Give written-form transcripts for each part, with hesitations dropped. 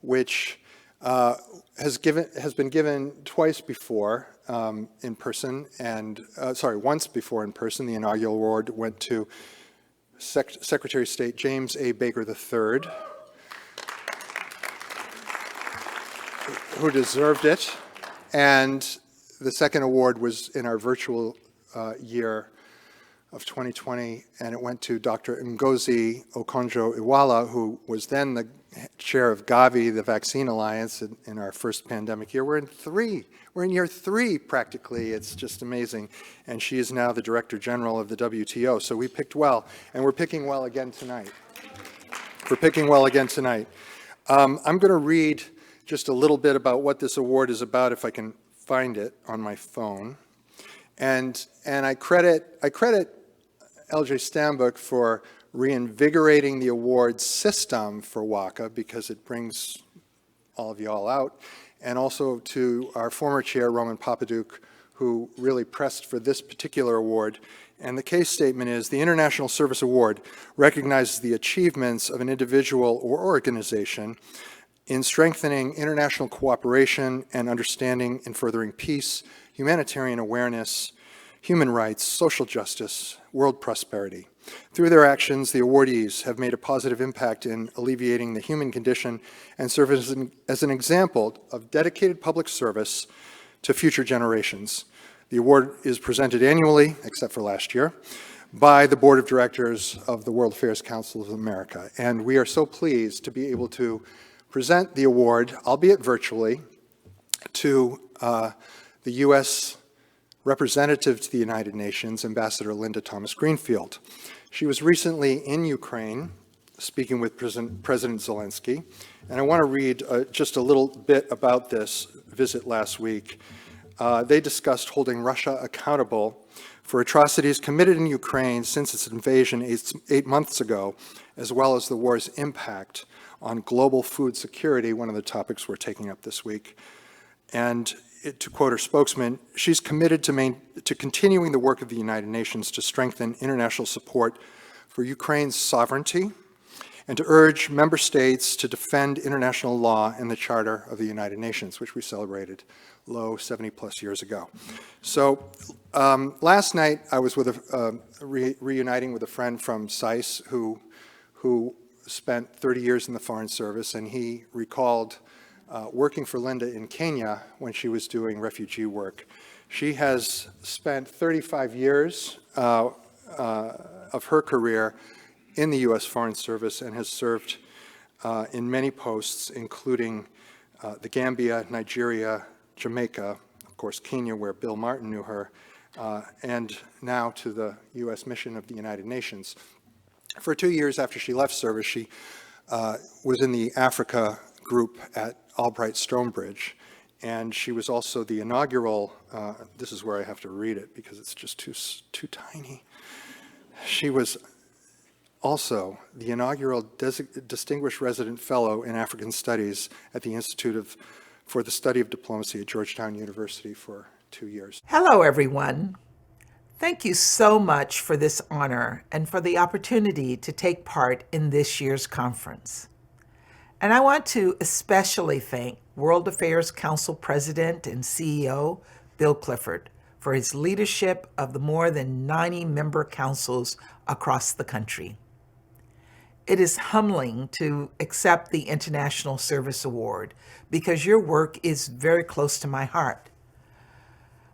which has been given twice before in person, and once before in person. The inaugural award went to Secretary of State James A. Baker III, who deserved it, and the second award was in our virtual year of 2020, and it went to Dr. Ngozi Okonjo-Iweala, who was then the chair of Gavi, the Vaccine Alliance, in our first pandemic year. We're in year three, practically. It's just amazing. And she is now the Director General of the WTO. So we picked well, and we're picking well again tonight. I'm going to read just a little bit about what this award is about, if I can find it on my phone. And I credit L.J. Stambuk for reinvigorating the awards system for WACA, because it brings all of you all out, and also to our former chair, Roman Papadouk, who really pressed for this particular award. And the case statement is, the International Service Award recognizes the achievements of an individual or organization in strengthening international cooperation and understanding in furthering peace, humanitarian awareness, human rights, social justice, world prosperity. Through their actions, the awardees have made a positive impact in alleviating the human condition and serve as an example of dedicated public service to future generations. The award is presented annually, except for last year, by the Board of Directors of the World Affairs Council of America. And we are so pleased to be able to present the award, albeit virtually, to the U.S. representative to the United Nations, Ambassador Linda Thomas-Greenfield. She was recently in Ukraine, speaking with President Zelensky, and I want to read just a little bit about this visit last week. They discussed holding Russia accountable for atrocities committed in Ukraine since its invasion 8 months ago, as well as the war's impact on global food security, one of the topics we're taking up this week. And to quote her spokesman, she's committed to continuing the work of the United Nations to strengthen international support for Ukraine's sovereignty and to urge member states to defend international law and the Charter of the United Nations, which we celebrated 70 plus years ago. So last night I was reuniting with a friend from SAIS who spent 30 years in the Foreign Service, and he recalled working for Linda in Kenya when she was doing refugee work. She has spent 35 years of her career in the U.S. Foreign Service and has served in many posts, including the Gambia, Nigeria, Jamaica, of course Kenya, where Bill Martin knew her, and now to the U.S. mission of the United Nations. For 2 years after she left service, she was in the Africa group at Albright Stonebridge, and she was also the inaugural, this is where I have to read it because it's just too tiny. She was also the inaugural Distinguished Resident Fellow in African Studies at the Institute for the Study of Diplomacy at Georgetown University for 2 years. Hello, everyone. Thank you so much for this honor and for the opportunity to take part in this year's conference. And I want to especially thank World Affairs Council President and CEO, Bill Clifford, for his leadership of the more than 90 member councils across the country. It is humbling to accept the International Service Award because your work is very close to my heart.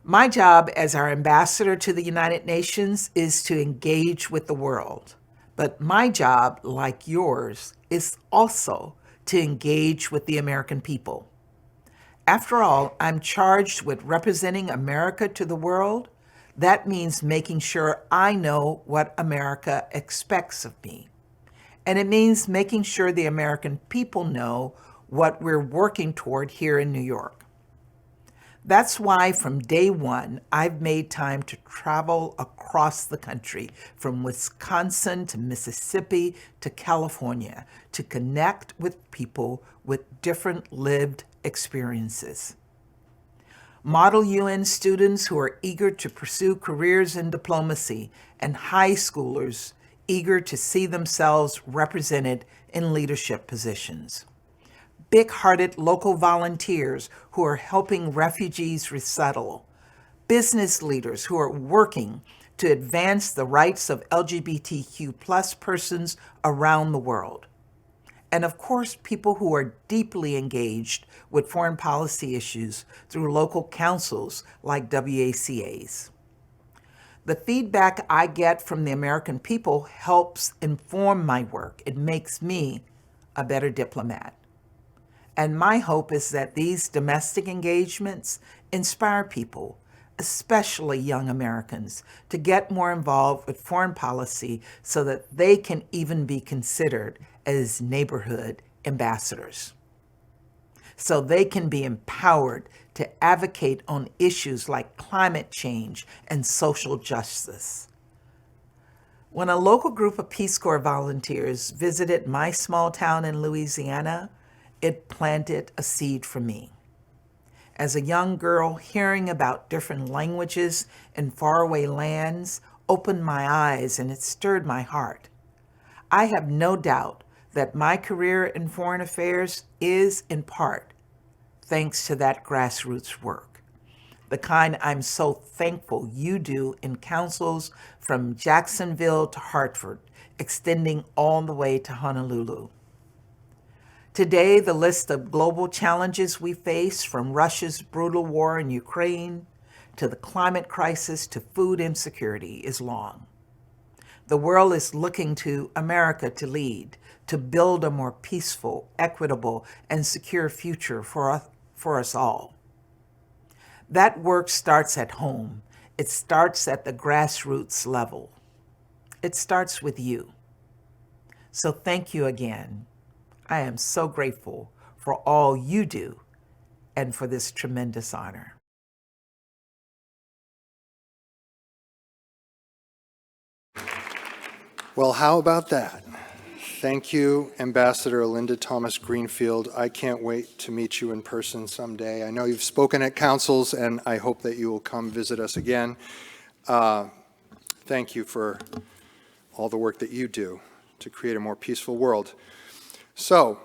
My job as our ambassador to the United Nations is to engage with the world, but my job, like yours, is also to engage with the American people. After all, I'm charged with representing America to the world. That means making sure I know what America expects of me. And it means making sure the American people know what we're working toward here in New York. That's why from day one, I've made time to travel across the country, from Wisconsin to Mississippi to California, to connect with people with different lived experiences. Model UN students who are eager to pursue careers in diplomacy, and high schoolers eager to see themselves represented in leadership positions. big-hearted local volunteers who are helping refugees resettle, business leaders who are working to advance the rights of LGBTQ+ persons around the world, and of course, people who are deeply engaged with foreign policy issues through local councils like WACA's. The feedback I get from the American people helps inform my work. It makes me a better diplomat. And my hope is that these domestic engagements inspire people, especially young Americans, to get more involved with foreign policy so that they can even be considered as neighborhood ambassadors. So they can be empowered to advocate on issues like climate change and social justice. When a local group of Peace Corps volunteers visited my small town in Louisiana, it planted a seed for me. As a young girl, hearing about different languages in faraway lands opened my eyes and it stirred my heart. I have no doubt that my career in foreign affairs is, in part, thanks to that grassroots work, the kind I'm so thankful you do in councils from Jacksonville to Hartford, extending all the way to Honolulu. Today, the list of global challenges we face, from Russia's brutal war in Ukraine to the climate crisis to food insecurity, is long. The world is looking to America to lead, to build a more peaceful, equitable, and secure future for us all. That work starts at home. It starts at the grassroots level. It starts with you. So thank you again. I am so grateful for all you do and for this tremendous honor. Well, how about that? Thank you, Ambassador Linda Thomas-Greenfield. I can't wait to meet you in person someday. I know you've spoken at councils, and I hope that you will come visit us again. Thank you for all the work that you do to create a more peaceful world. So,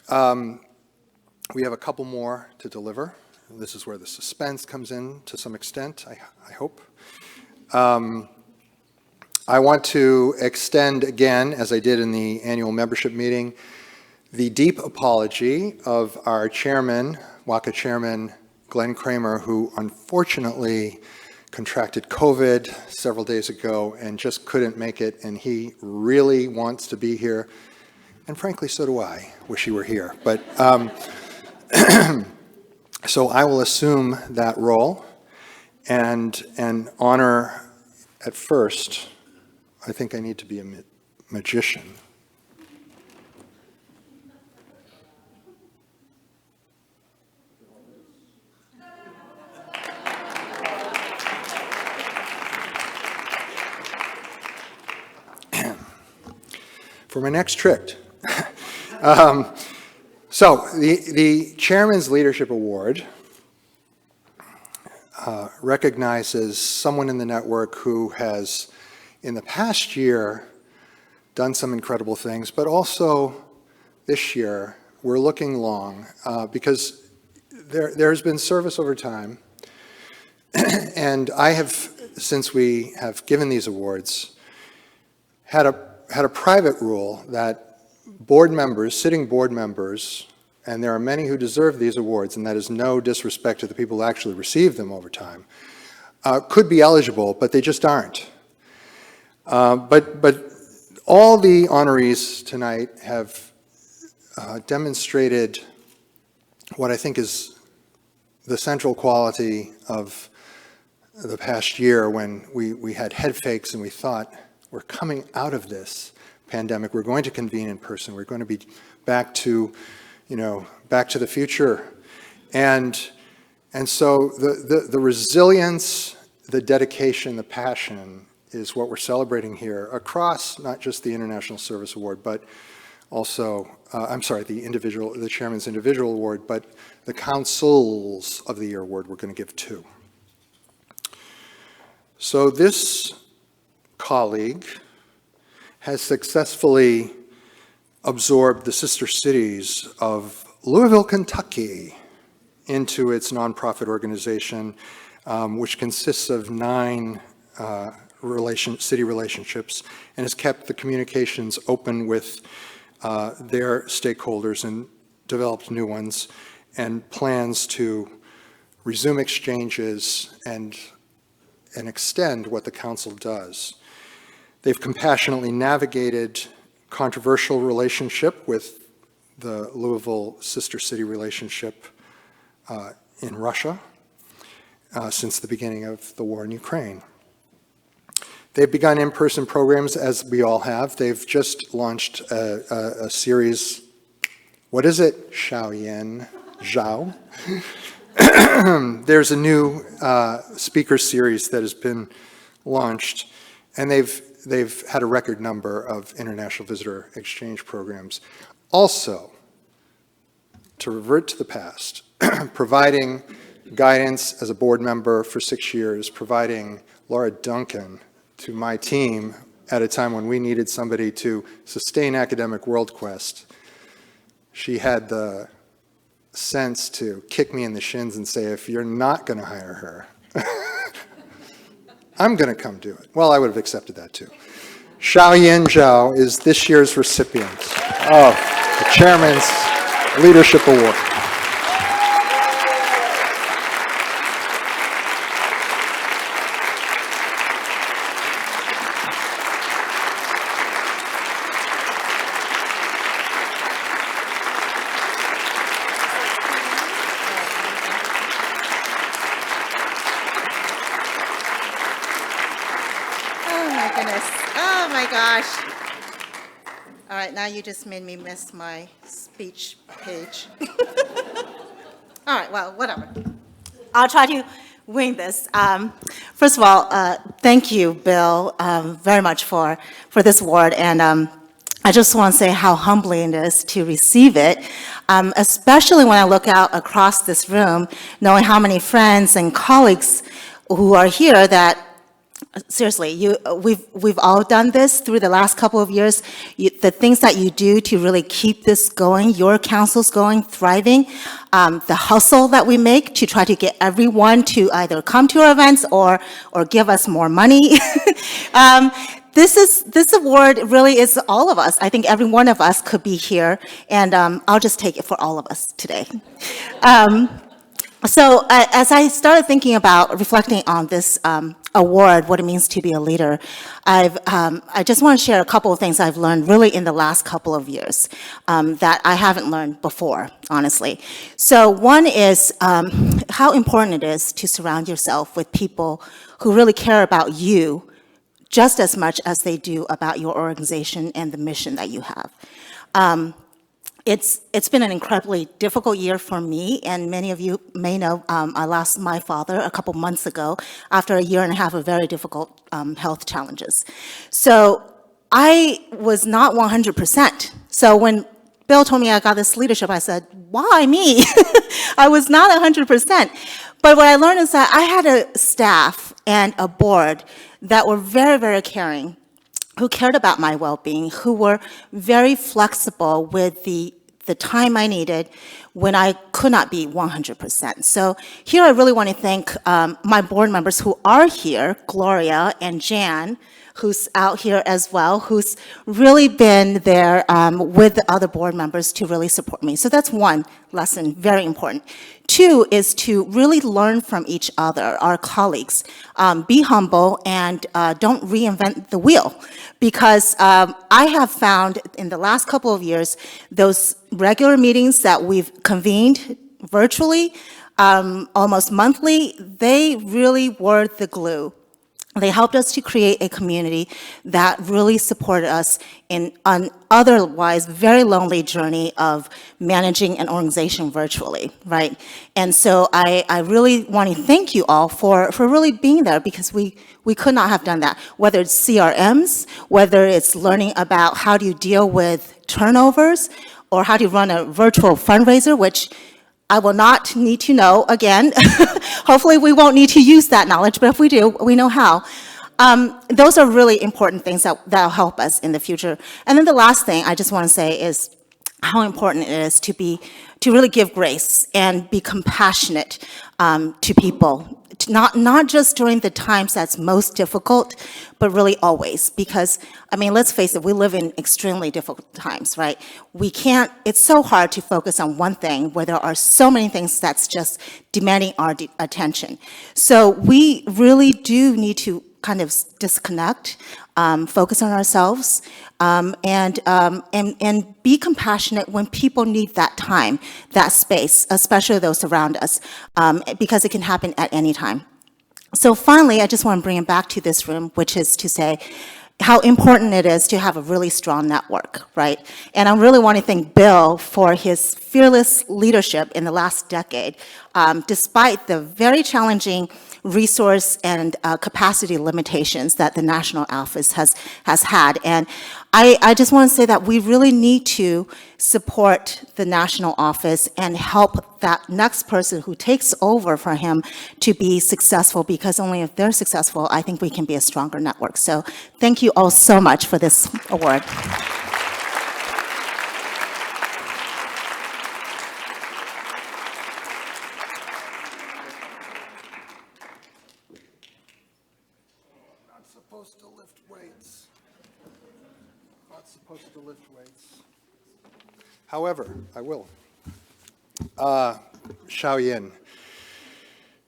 we have a couple more to deliver. This is where the suspense comes in to some extent, I hope. I want to extend again, as I did in the annual membership meeting, the deep apology of our chairman, WACA Chairman Glenn Kramer, who unfortunately contracted COVID several days ago and just couldn't make it, and he really wants to be here. And frankly, so do I. Wish he were here. But so I will assume that role and honor at first. I think I need to be a magician. For my next trick. So the Chairman's Leadership Award recognizes someone in the network who has, in the past year, done some incredible things, but also this year, we're looking long because there has been service over time. And I have, since we have given these awards, had a private rule that board members, sitting board members, and there are many who deserve these awards, and that is no disrespect to the people who actually receive them over time, could be eligible, but they just aren't. But all the honorees tonight have demonstrated what I think is the central quality of the past year, when we had head fakes and we thought, we're coming out of this pandemic, we're going to convene in person, we're going to be back to, back to the future. And so the resilience, the dedication, the passion is what we're celebrating here across not just the International Service Award, but also, the Chairman's Individual Award, but the Councils of the Year Award we're going to give too. So this colleague has successfully absorbed the sister cities of Louisville, Kentucky into its nonprofit organization, which consists of 9 city relationships, and has kept the communications open with their stakeholders and developed new ones, and plans to resume exchanges and extend what the council does. They've compassionately navigated controversial relationship with the Louisville sister city relationship in Russia since the beginning of the war in Ukraine. They've begun in-person programs, as we all have. They've just launched a series. What is it? Xiao Yin Zhao. There's a new speaker series that has been launched, and they've had a record number of international visitor exchange programs. Also, to revert to the past, providing guidance as a board member for 6 years, providing Laura Duncan to my team at a time when we needed somebody to sustain academic world quest. She had the sense to kick me in the shins and say, if you're not going to hire her, I'm going to come do it. Well, I would have accepted that too. Xiao Yin Zhao is this year's recipient of the Chairman's Leadership Award. Oh my gosh. All right, now you just made me miss my speech page. All right, well, whatever. I'll try to wing this. First of all, thank you, Bill, very much for this award. And I just want to say how humbling it is to receive it, especially when I look out across this room, knowing how many friends and colleagues who are here that seriously, we've all done this through the last couple of years. The things that you do to really keep this going, your councils going, thriving, the hustle that we make to try to get everyone to either come to our events or give us more money. This award really is all of us. I think every one of us could be here, and I'll just take it for all of us today. So as I started thinking about reflecting on this award, what it means to be a leader, I just want to share a couple of things I've learned really in the last couple of years that I haven't learned before, honestly. So one is how important it is to surround yourself with people who really care about you just as much as they do about your organization and the mission that you have. It's been an incredibly difficult year for me, and many of you may know I lost my father a couple months ago after a year and a half of very difficult health challenges. So I was not 100%. So when Bill told me I got this leadership, I said, why me? I was not 100%. But what I learned is that I had a staff and a board that were very, very caring, who cared about my well-being, who were very flexible with the time I needed when I could not be 100%. So here I really want to thank my board members who are here, Gloria and Jan, who's out here as well, who's really been there with the other board members to really support me. So that's one lesson, very important. Two is to really learn from each other, our colleagues. Be humble and don't reinvent the wheel. Because I have found in the last couple of years, those regular meetings that we've convened virtually, almost monthly, they really were the glue. They helped us to create a community that really supported us in an otherwise very lonely journey of managing an organization virtually, right? And so I really want to thank you all for really being there, because we could not have done that. Whether it's CRMs, whether it's learning about how do you deal with turnovers, or how to run a virtual fundraiser, which I will not need to know again. Hopefully we won't need to use that knowledge, but if we do, we know how. Those are really important things that'll help us in the future. And then the last thing I just want to say is, how important it is to really give grace and be compassionate to people, not just during the times that's most difficult, but really always. Because, I mean, let's face it, we live in extremely difficult times, right? We can't, it's so hard to focus on one thing where there are so many things that's just demanding our attention. So we really do need to kind of disconnect, focus on ourselves, and be compassionate when people need that time, that space, especially those around us, because it can happen at any time. So finally, I just want to bring it back to this room, which is to say how important it is to have a really strong network, right? And I really want to thank Bill for his fearless leadership in the last decade, despite the very challenging resource and capacity limitations that the national office has had. And I just want to say that we really need to support the national office and help that next person who takes over for him to be successful, because only if they're successful, I think we can be a stronger network. So thank you all so much for this award. Supposed to lift weights. Not supposed to lift weights. However, I will. Xiao Yin,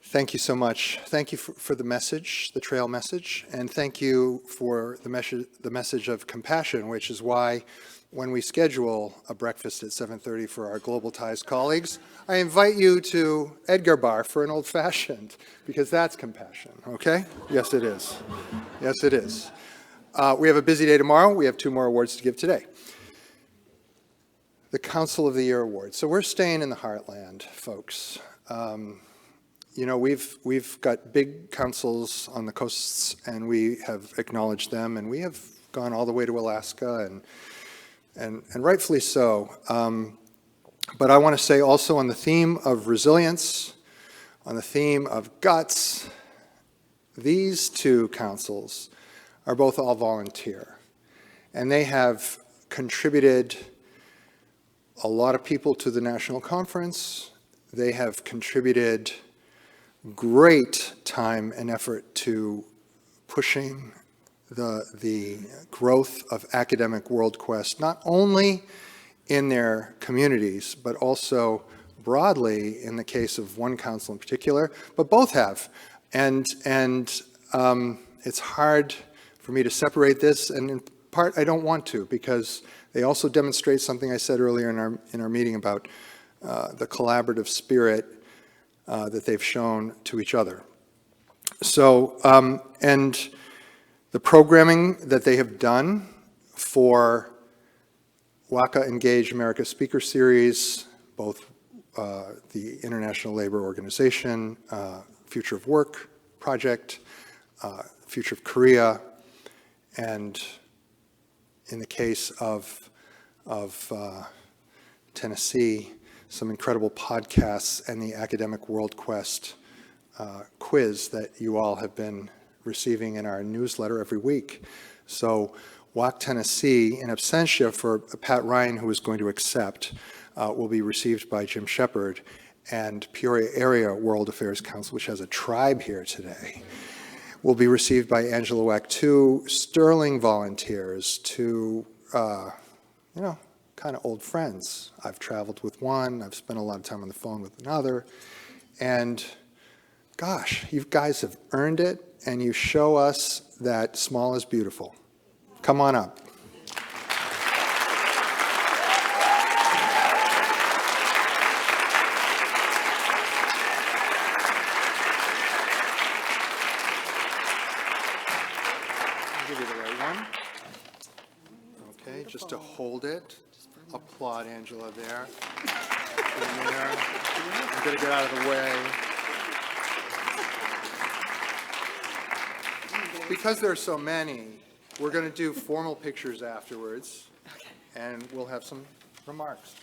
thank you so much. Thank you for the message, the trail message, and thank you for the message of compassion, which is why when we schedule a breakfast at 7:30 for our Global Ties colleagues, I invite you to Edgar Bar for an old-fashioned, because that's compassion, okay? Yes, it is. Yes, it is. We have a busy day tomorrow. We have 2 more awards to give today. The Council of the Year Award. So we're staying in the heartland, folks. You know, we've got big councils on the coasts, and we have acknowledged them, and we have gone all the way to Alaska, and rightfully so. But I want to say also on the theme of resilience, on the theme of guts, these 2 councils are both all volunteer, and they have contributed a lot of people to the national conference. They have contributed great time and effort to pushing the growth of academic world quest, not only in their communities, but also broadly in the case of one council in particular, but both have. And it's hard for me to separate this, and in part I don't want to, because they also demonstrate something I said earlier in our meeting about the collaborative spirit that they've shown to each other. So, and the programming that they have done for WACA Engage America Speaker Series, both the International Labor Organization, Future of Work Project, Future of Korea, and in the case of Tennessee, some incredible podcasts and the Academic World Quest quiz that you all have been receiving in our newsletter every week. So WAC Tennessee, in absentia for Pat Ryan, who is going to accept, will be received by Jim Shepard, and Peoria Area World Affairs Council, which has a tribe here today, will be received by Angela Wack. 2 sterling volunteers, 2, you know, kind of old friends. I've traveled with one, I've spent a lot of time on the phone with another, and gosh, you guys have earned it, and you show us that small is beautiful. Come on up. I'll give you the right one. Okay, just to hold it. Applaud Angela there. I'm going to get out of the way. Because there are so many, we're going to do formal pictures afterwards, and we'll have some remarks.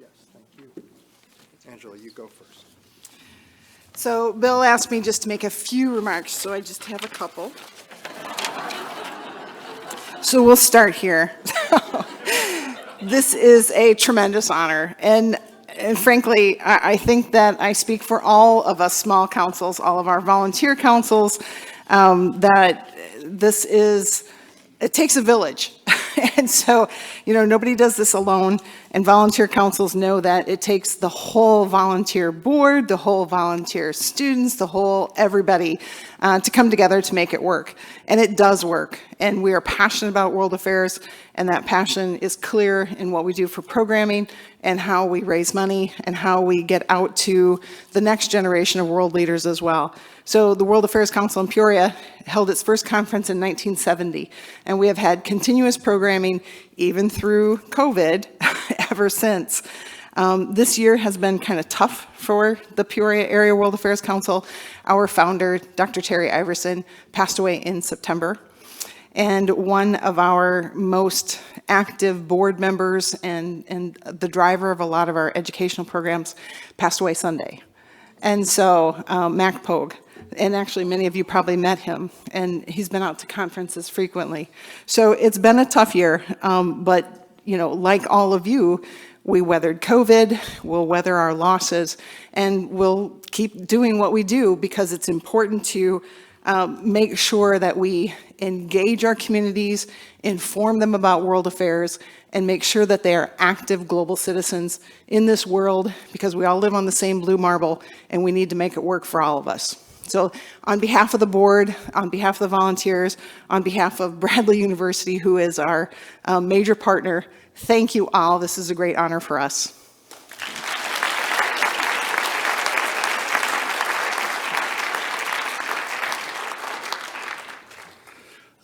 Yes, thank you. Angela, you go first. So Bill asked me just to make a few remarks, so I just have a couple. So we'll start here. this is a tremendous honor. And frankly, I think that I speak for all of us small councils, all of our volunteer councils, that this is, it takes a village. And so, you know, nobody does this alone, and volunteer councils know that it takes the whole volunteer board, the whole volunteer students, the whole everybody to come together to make it work. And it does work, and we are passionate about world affairs, and that passion is clear in what we do for programming and how we raise money and how we get out to the next generation of world leaders as well. So the World Affairs Council in Peoria held its first conference in 1970, and we have had continuous programming even through COVID ever since. This year has been kind of tough for the Peoria Area World Affairs Council. Our founder, Dr. Terry Iverson, passed away in September. And one of our most active board members and the driver of a lot of our educational programs passed away Sunday. And so Mac Pogue, and actually many of you probably met him, and he's been out to conferences frequently. So it's been a tough year, but you know, like all of you, we weathered COVID, we'll weather our losses, and we'll keep doing what we do because it's important to make sure that we engage our communities, inform them about world affairs, and make sure that they are active global citizens in this world, because we all live on the same blue marble and we need to make it work for all of us. So on behalf of the board, on behalf of the volunteers, on behalf of Bradley University, who is our major partner, thank you all. This is a great honor for us.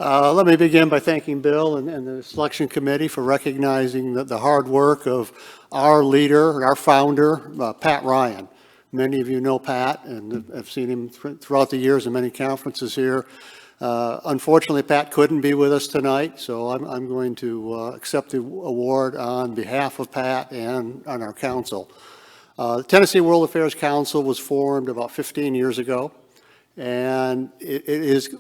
Let me begin by thanking Bill and the selection committee for recognizing the hard work of our leader, our founder, Pat Ryan. Many of you know Pat and have seen him throughout the years in many conferences here. Unfortunately, Pat couldn't be with us tonight, so I'm going to accept the award on behalf of Pat and on our council. The Tennessee World Affairs Council was formed about 15 years ago. And it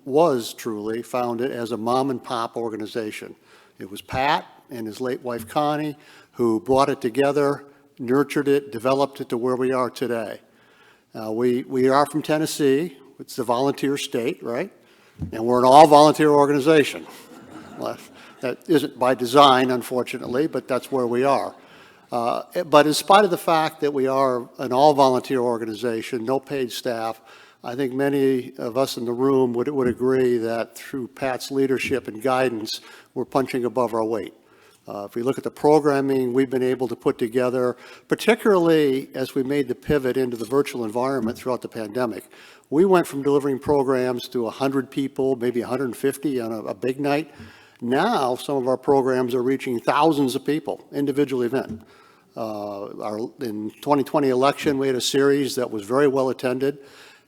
was truly founded as a mom and pop organization. It was Pat and his late wife Connie who brought it together, nurtured it, developed it to where we are today. We are from Tennessee. It's the volunteer state, right? And we're an all-volunteer organization. Well, that isn't by design, unfortunately, but that's where we are. But in spite of the fact that we are an all-volunteer organization, no paid staff, I think many of us in the room would agree that through Pat's leadership and guidance, we're punching above our weight. If we look at the programming we've been able to put together, particularly as we made the pivot into the virtual environment throughout the pandemic, we went from delivering programs to 100 people, maybe 150 on a big night. Now, some of our programs are reaching thousands of people, individual event. In 2020 election, we had a series that was very well attended,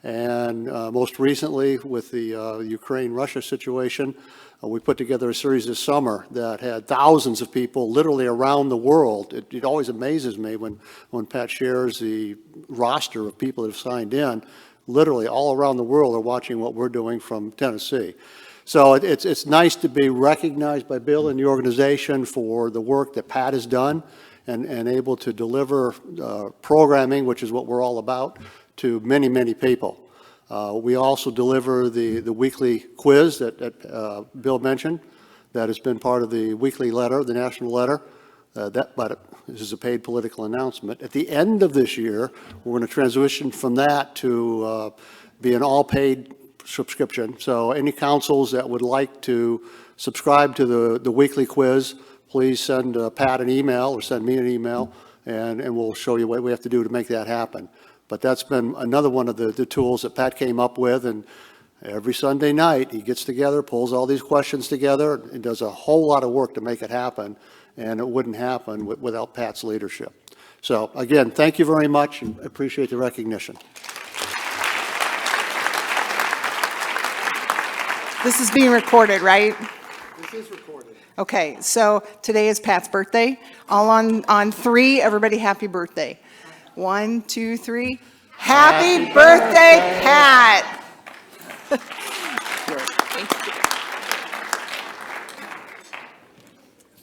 and most recently with the Ukraine-Russia situation, we put together a series this summer that had thousands of people literally around the world. It always amazes me when Pat shares the roster of people that have signed in. Literally all around the world are watching what we're doing from Tennessee. So it's nice to be recognized by Bill and the organization for the work that Pat has done and able to deliver programming, which is what we're all about, to many, many people. We also deliver the weekly quiz that Bill mentioned that has been part of the weekly letter, the national letter. But this is a paid political announcement. At the end of this year, we're going to transition from that to be an all-paid subscription. So any councils that would like to subscribe to the weekly quiz, please send Pat an email or send me an email, and we'll show you what we have to do to make that happen. But that's been another one of the tools that Pat came up with, and every Sunday night he gets together, pulls all these questions together, and does a whole lot of work to make it happen, and it wouldn't happen without Pat's leadership. So again, thank you very much, and appreciate the recognition. This is being recorded, right? This is recorded. Okay, so today is Pat's birthday. All on three, everybody happy birthday. 1, 2, 3. Happy birthday, Pat!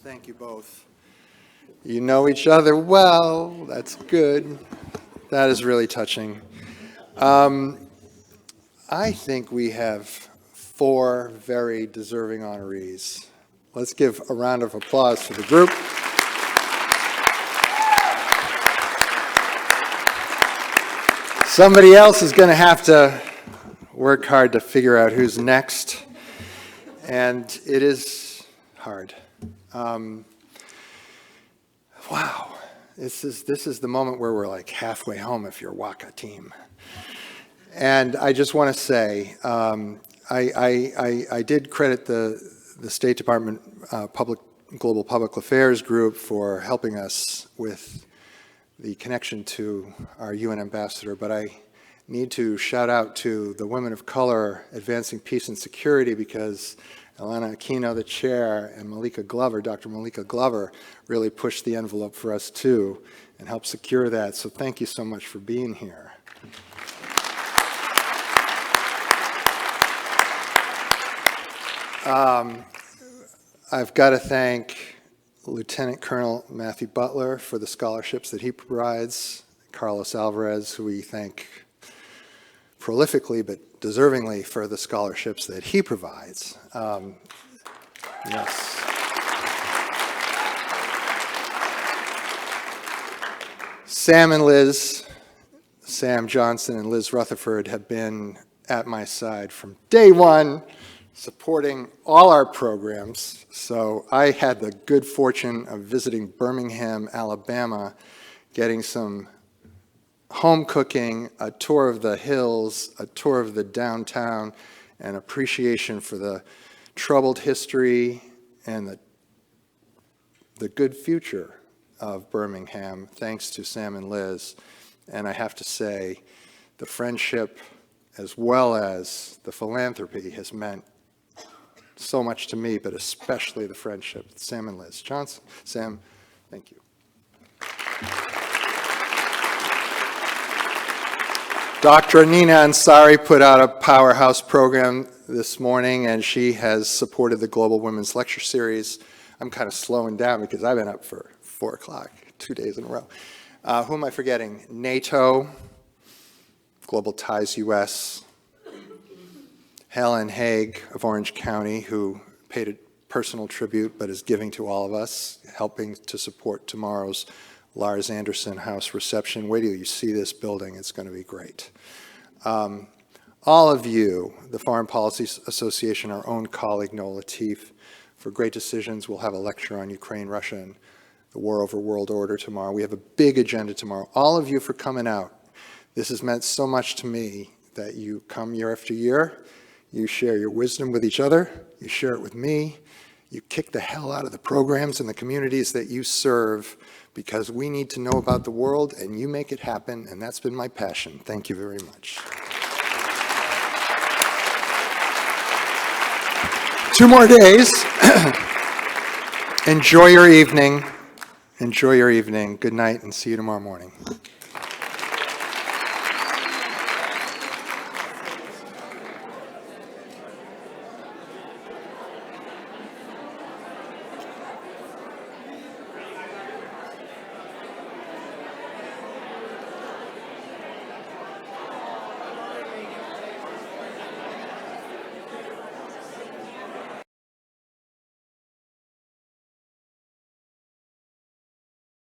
Thank you both. You know each other well. That's good. That is really touching. I think we have 4 very deserving honorees. Let's give a round of applause for the group. Somebody else is going to have to work hard to figure out who's next, and it is hard. Wow, this is the moment where we're like halfway home if you're a WACA team. And I just want to say, I did credit the State Department Global Public Affairs group for helping us with the connection to our UN ambassador, but I need to shout out to the women of color advancing peace and security, because Elena Aquino, the chair, and Dr. Malika Glover, really pushed the envelope for us too and helped secure that. So thank you so much for being here. I've got to thank Lieutenant Colonel Matthew Butler for the scholarships that he provides, Carlos Alvarez, who we thank prolifically but deservingly for the scholarships that he provides. Yes. Sam and Liz, Sam Johnson and Liz Rutherford, have been at my side from day one, supporting all our programs. So I had the good fortune of visiting Birmingham, Alabama, getting some home cooking, a tour of the hills, a tour of the downtown, and appreciation for the troubled history and the good future of Birmingham, thanks to Sam and Liz. And I have to say, the friendship as well as the philanthropy has meant so much to me, but especially the friendship with Sam and Liz. Sam, thank you. Dr. Nina Ansari put out a powerhouse program this morning, and she has supported the Global Women's Lecture Series. I'm kind of slowing down because I've been up for 4 o'clock, 2 days in a row. Who am I forgetting? NATO, Global Ties US, Helen Haig of Orange County, who paid a personal tribute but is giving to all of us, helping to support tomorrow's Lars Anderson House reception. Wait till you see this building, it's going to be great. All of you, the Foreign Policy Association, our own colleague Noel Lateef, for great decisions. We'll have a lecture on Ukraine, Russia, and the war over world order tomorrow. We have a big agenda tomorrow. All of you for coming out. This has meant so much to me that you come year after year. You share your wisdom with each other. You share it with me. You kick the hell out of the programs and the communities that you serve, because we need to know about the world, and you make it happen, and that's been my passion. Thank you very much. 2 more days. Enjoy your evening. Enjoy your evening. Good night, and see you tomorrow morning.